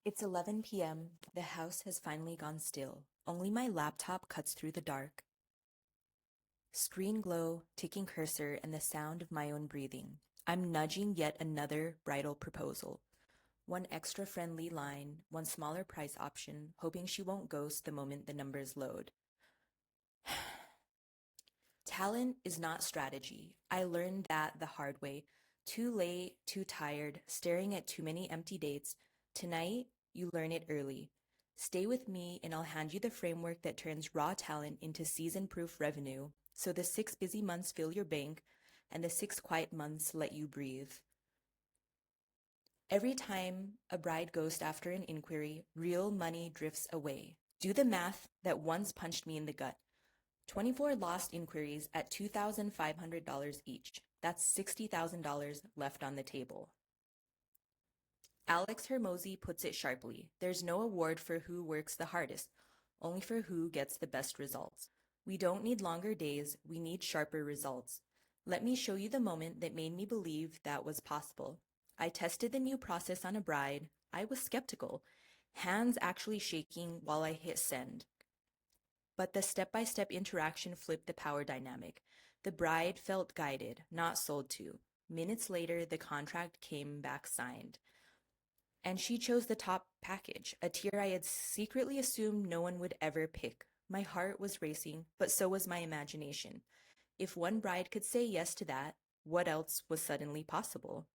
It's 11 p.m. The house has finally gone still. Only my laptop cuts through the dark. Screen glow, ticking cursor, and the sound of my own breathing. I'm nudging yet another bridal proposal. One extra friendly line, one smaller price option, hoping she won't ghost the moment the numbers load. Talent is not strategy. I learned that the hard way. Too late, too tired, staring at too many empty dates. Tonight, you learn it early. Stay with me and I'll hand you the framework that turns raw talent into season-proof revenue, so the 6 busy months fill your bank and the 6 quiet months let you breathe. Every time a bride ghosts after an inquiry, real money drifts away. Do the math that once punched me in the gut. 24 lost inquiries at $2,500 each. That's $60,000 left on the table. Alex Hermosi puts it sharply. There's no award for who works the hardest, only for who gets the best results. We don't need longer days, we need sharper results. Let me show you the moment that made me believe that was possible. I tested the new process on a bride. I was skeptical, hands actually shaking while I hit send. But the step-by-step interaction flipped the power dynamic. The bride felt guided, not sold to. Minutes later, the contract came back signed. And she chose the top package, a tier I had secretly assumed no one would ever pick. My heart was racing, but so was my imagination. If one bride could say yes to that, what else was suddenly possible?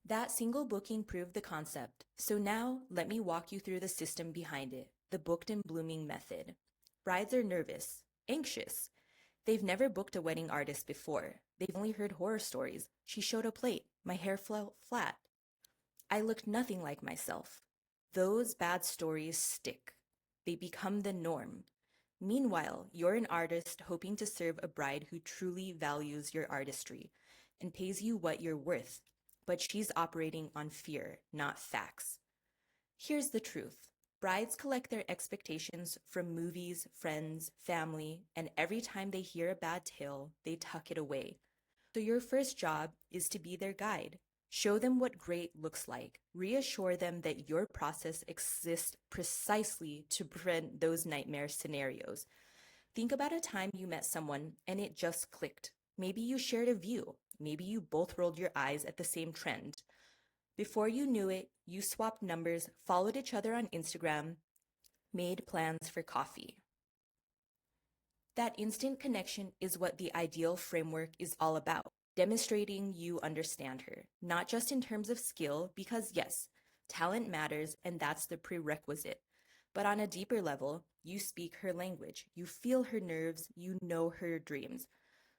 That single booking proved the concept, so now let me walk you through the system behind it, the booked and blooming method. Brides are nervous, anxious. They've never booked a wedding artist before. They've only heard horror stories. She showed up late. My hair fell flat. I looked nothing like myself. Those bad stories stick. They become the norm. Meanwhile, you're an artist hoping to serve a bride who truly values your artistry and pays you what you're worth, but she's operating on fear, not facts. Here's the truth. Brides collect their expectations from movies, friends, family, and every time they hear a bad tale, they tuck it away. So your first job is to be their guide. Show them what great looks like. Reassure them that your process exists precisely to prevent those nightmare scenarios. Think about a time you met someone and it just clicked. Maybe you shared a view. Maybe you both rolled your eyes at the same trend. Before you knew it, you swapped numbers, followed each other on Instagram, made plans for coffee. That instant connection is what the ideal framework is all about, demonstrating you understand her, not just in terms of skill, because yes, talent matters and that's the prerequisite, but on a deeper level, you speak her language, you feel her nerves, you know her dreams.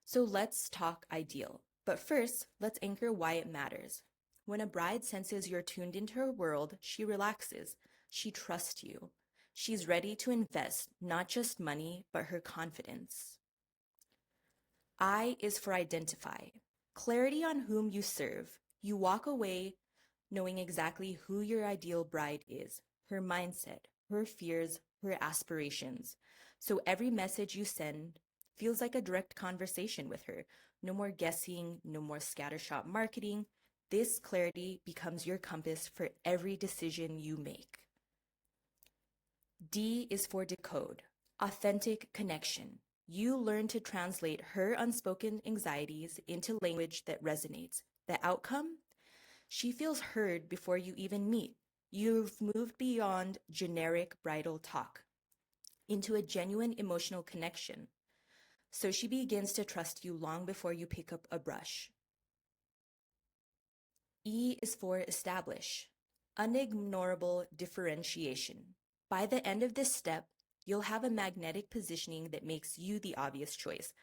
So let's talk ideal. But first, let's anchor why it matters. When a bride senses you're tuned into her world, she relaxes. She trusts you. She's ready to invest not just money, but her confidence. I is for identify. Clarity on whom you serve. You walk away knowing exactly who your ideal bride is, her mindset, her fears, her aspirations. So every message you send feels like a direct conversation with her. No more guessing, no more scattershot marketing. This clarity becomes your compass for every decision you make. D is for decode, authentic connection. You learn to translate her unspoken anxieties into language that resonates. The outcome? She feels heard before you even meet. You've moved beyond generic bridal talk into a genuine emotional connection. So she begins to trust you long before you pick up a brush. E is for establish, unignorable differentiation. By the end of this step, you'll have a magnetic positioning that makes you the obvious choice.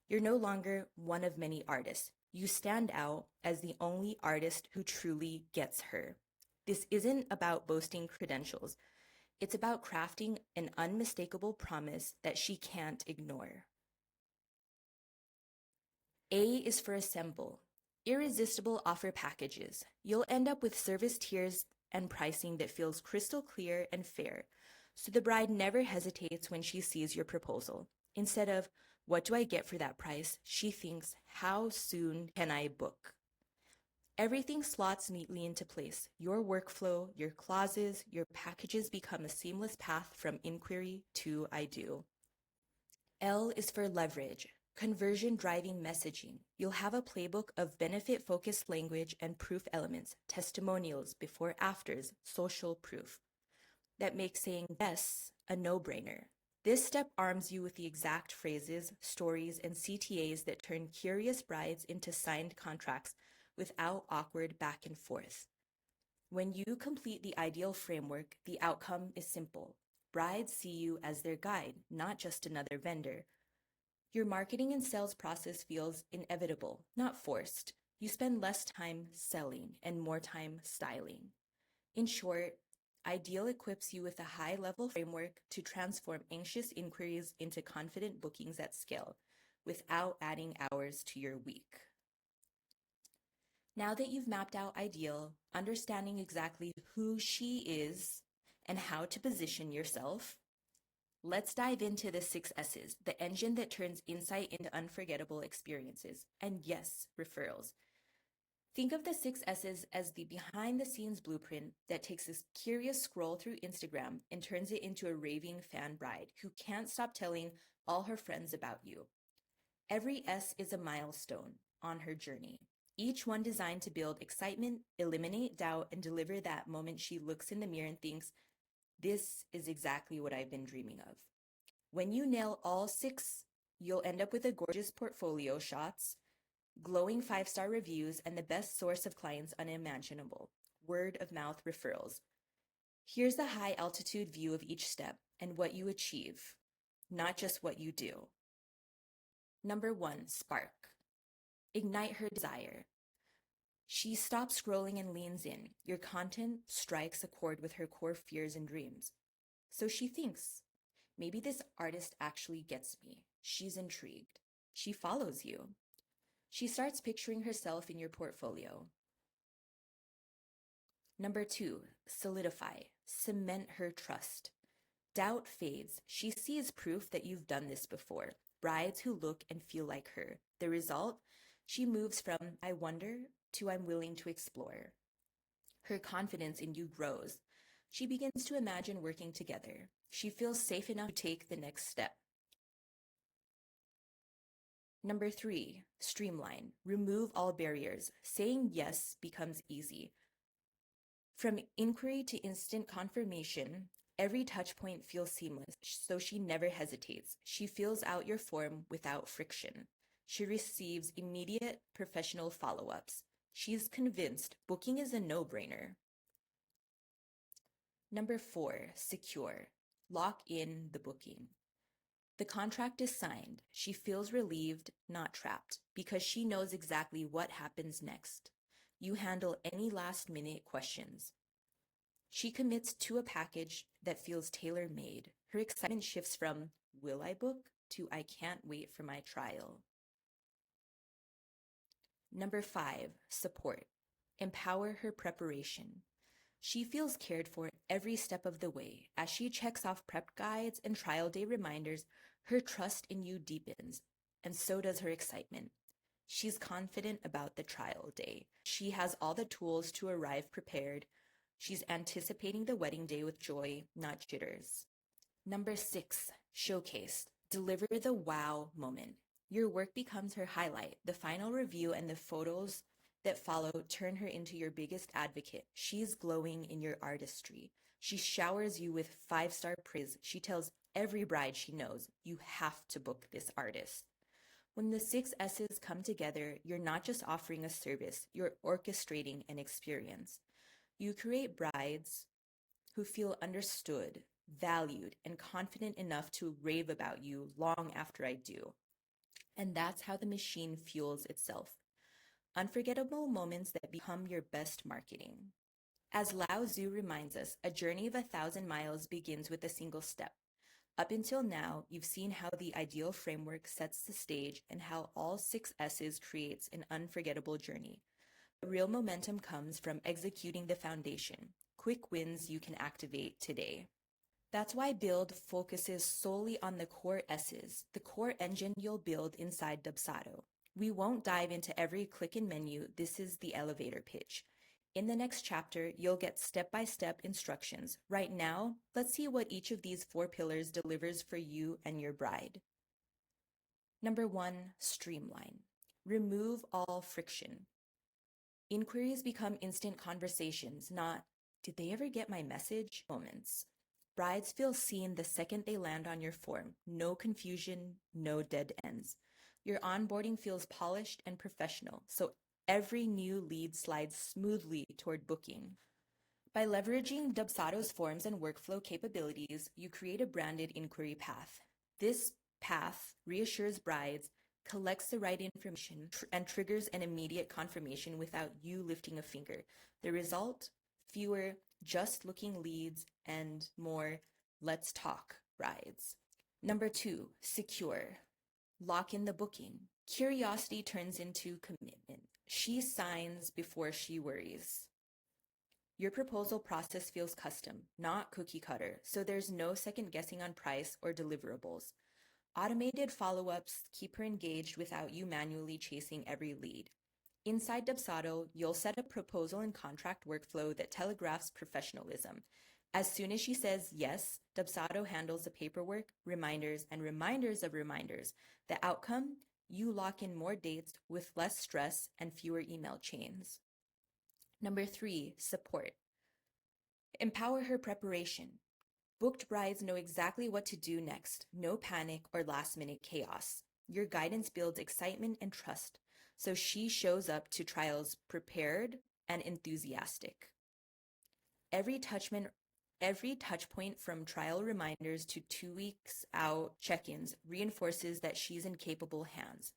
You're no longer one of many artists. You stand out as the only artist who truly gets her. This isn't about boasting credentials. It's about crafting an unmistakable promise that she can't ignore. A is for assemble. Irresistible offer packages. You'll end up with service tiers and pricing that feels crystal clear and fair, so the bride never hesitates when she sees your proposal. Instead of, what do I get for that price? She thinks, how soon can I book? Everything slots neatly into place. Your workflow, your clauses, your packages become a seamless path from inquiry to I do. L is for leverage, conversion driving messaging. You'll have a playbook of benefit focused language and proof elements, testimonials, before afters, social proof that makes saying yes a no-brainer. This step arms you with the exact phrases, stories, and CTAs that turn curious brides into signed contracts without awkward back and forth. When you complete the ideal framework, the outcome is simple. Brides see you as their guide, not just another vendor. Your marketing and sales process feels inevitable, not forced. You spend less time selling and more time styling. In short, Ideal equips you with a high-level framework to transform anxious inquiries into confident bookings at scale without adding hours to your week. Now that you've mapped out Ideal, understanding exactly who she is and how to position yourself, let's dive into the 6 S's, the engine that turns insight into unforgettable experiences. And yes, referrals. Think of the 6 S's as the behind-the-scenes blueprint that takes a curious scroll through Instagram and turns it into a raving fan bride who can't stop telling all her friends about you. Every S is a milestone on her journey, each one designed to build excitement, eliminate doubt, and deliver that moment she looks in the mirror and thinks, "This is exactly what I've been dreaming of." When you nail all 6, you'll end up with a gorgeous portfolio shots, glowing 5-star reviews, and the best source of clients unimaginable, word-of-mouth referrals. Here's the high-altitude view of each step and what you achieve, not just what you do. Number 1, spark. Ignite her desire. She stops scrolling and leans in. Your content strikes a chord with her core fears and dreams. So she thinks, maybe this artist actually gets me. She's intrigued. She follows you. She starts picturing herself in your portfolio. Number 2, solidify. Cement her trust. Doubt fades. She sees proof that you've done this before. Brides who look and feel like her. The result? She moves from "I wonder" to "I'm willing to explore." Her confidence in you grows. She begins to imagine working together. She feels safe enough to take the next step. Number 3, streamline. Remove all barriers. Saying yes becomes easy. From inquiry to instant confirmation, every touch point feels seamless, so she never hesitates. She fills out your form without friction. She receives immediate professional follow-ups. She's convinced booking is a no-brainer. Number 4, secure. Lock in the booking. The contract is signed. She feels relieved, not trapped, because she knows exactly what happens next. You handle any last-minute questions. She commits to a package that feels tailor-made. Her excitement shifts from "will I book" to "I can't wait for my trial." Number 5, support. Empower her preparation. She feels cared for every step of the way. As she checks off prep guides and trial day reminders, her trust in you deepens, and so does her excitement. She's confident about the trial day. She has all the tools to arrive prepared. She's anticipating the wedding day with joy, not jitters. Number 6, showcase. Deliver the wow moment. Your work becomes her highlight. The final review and the photos that follow turn her into your biggest advocate. She's glowing in your artistry. She showers you with 5-star praise. She tells every bride she knows, "You have to book this artist." When the 6 S's come together, you're not just offering a service, you're orchestrating an experience. You create brides who feel understood, valued, and confident enough to rave about you long after I do. And that's how the machine fuels itself. Unforgettable moments that become your best marketing. As Lao Tzu reminds us, a journey of 1,000 miles begins with a single step. Up until now, you've seen how the Ideal framework sets the stage and how all 6 S's creates an unforgettable journey. The real momentum comes from executing the foundation, quick wins you can activate today. That's why Build focuses solely on the core S's, the core engine you'll build inside Dubsado. We won't dive into every click and menu. This is the elevator pitch. In the next chapter, you'll get step-by-step instructions. Right now, let's see what each of these 4 pillars delivers for you and your bride. Number 1, streamline. Remove all friction. Inquiries become instant conversations, not, "Did they ever get my message?" moments. Brides feel seen the second they land on your form. No confusion, no dead ends. Your onboarding feels polished and professional, so every new lead slides smoothly toward booking. By leveraging Dubsado's forms and workflow capabilities, you create a branded inquiry path. This path reassures brides, collects the right information, and triggers an immediate confirmation without you lifting a finger. The result? Fewer just-looking leads and more "let's talk" brides. Number 2, secure. Lock in the booking. Curiosity turns into commitment. She signs before she worries. Your proposal process feels custom, not cookie cutter, so there's no second guessing on price or deliverables. Automated follow-ups keep her engaged without you manually chasing every lead. Inside Dubsado, you'll set a proposal and contract workflow that telegraphs professionalism. As soon as she says yes, Dubsado handles the paperwork, reminders, and reminders of reminders. The outcome? You lock in more dates with less stress and fewer email chains. Number 3, support. Empower her preparation. Booked brides know exactly what to do next. No panic or last-minute chaos. Your guidance builds excitement and trust, so she shows up to trials prepared and enthusiastic. Every touch point from trial reminders to 2 weeks out check-ins reinforces that she's in capable hands.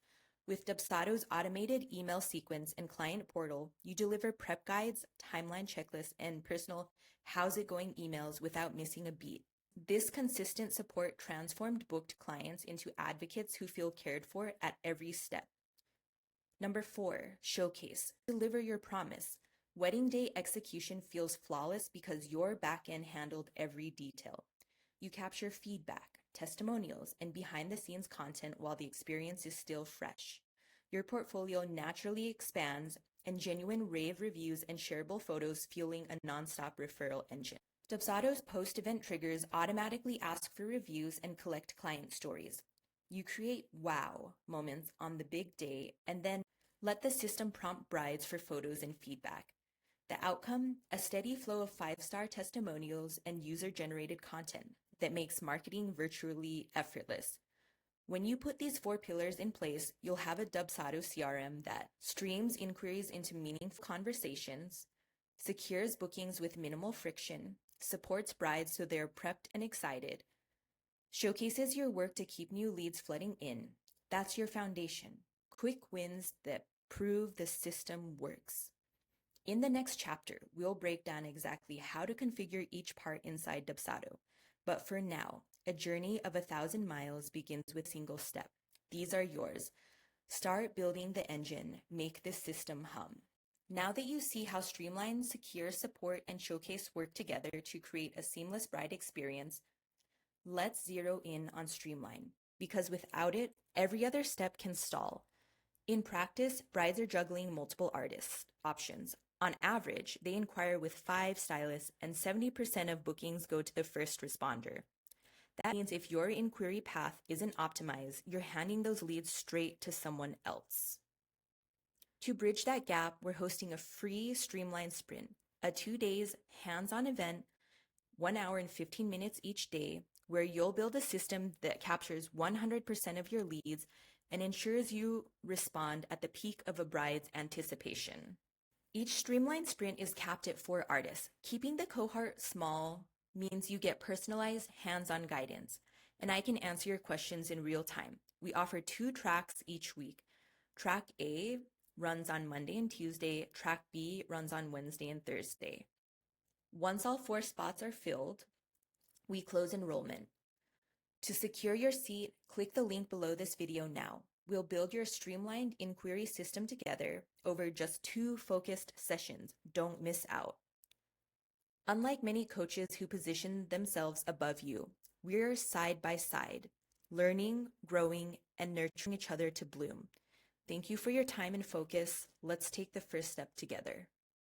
With Dubsado's automated email sequence and client portal, you deliver prep guides, timeline checklists, and personal "how's it going" emails without missing a beat. This consistent support transformed booked clients into advocates who feel cared for at every step. Number 4, showcase. Deliver your promise. Wedding day execution feels flawless because your backend handled every detail. You capture feedback, testimonials, and behind-the-scenes content while the experience is still fresh. Your portfolio naturally expands, and genuine rave reviews and shareable photos fueling a nonstop referral engine. Dubsado's post-event triggers automatically ask for reviews and collect client stories. You create wow moments on the big day and then let the system prompt brides for photos and feedback. The outcome? A steady flow of 5-star testimonials and user-generated content that makes marketing virtually effortless. When you put these 4 pillars in place, you'll have a Dubsado CRM that streams inquiries into meaningful conversations, secures bookings with minimal friction, supports brides so they're prepped and excited, showcases your work to keep new leads flooding in. That's your foundation. Quick wins that prove the system works. In the next chapter, we'll break down exactly how to configure each part inside Dubsado. But for now, a journey of 1,000 miles begins with a single step. These are yours. Start building the engine. Make this system hum. Now that you see how Streamline, Secure, Support, and Showcase work together to create a seamless bride experience, let's zero in on Streamline, because without it, every other step can stall. In practice, brides are juggling multiple artist options. On average, they inquire with 5 stylists, and 70% of bookings go to the first responder. That means if your inquiry path isn't optimized, you're handing those leads straight to someone else. To bridge that gap, we're hosting a free Streamline Sprint, a 2 days hands-on event, 1 hour and 15 minutes each day, where you'll build a system that captures 100% of your leads and ensures you respond at the peak of a bride's anticipation. Each Streamline Sprint is capped at 4 artists. Keeping the cohort small means you get personalized, hands-on guidance, and I can answer your questions in real time. We offer 2 tracks each week. Track A runs on Monday and Tuesday. Track B runs on Wednesday and Thursday. Once all 4 spots are filled, we close enrollment. To secure your seat, click the link below this video now. We'll build your streamlined inquiry system together over just 2 focused sessions. Don't miss out. Unlike many coaches who position themselves above you, we're side by side, learning, growing, and nurturing each other to bloom. Thank you for your time and focus. Let's take the first step together.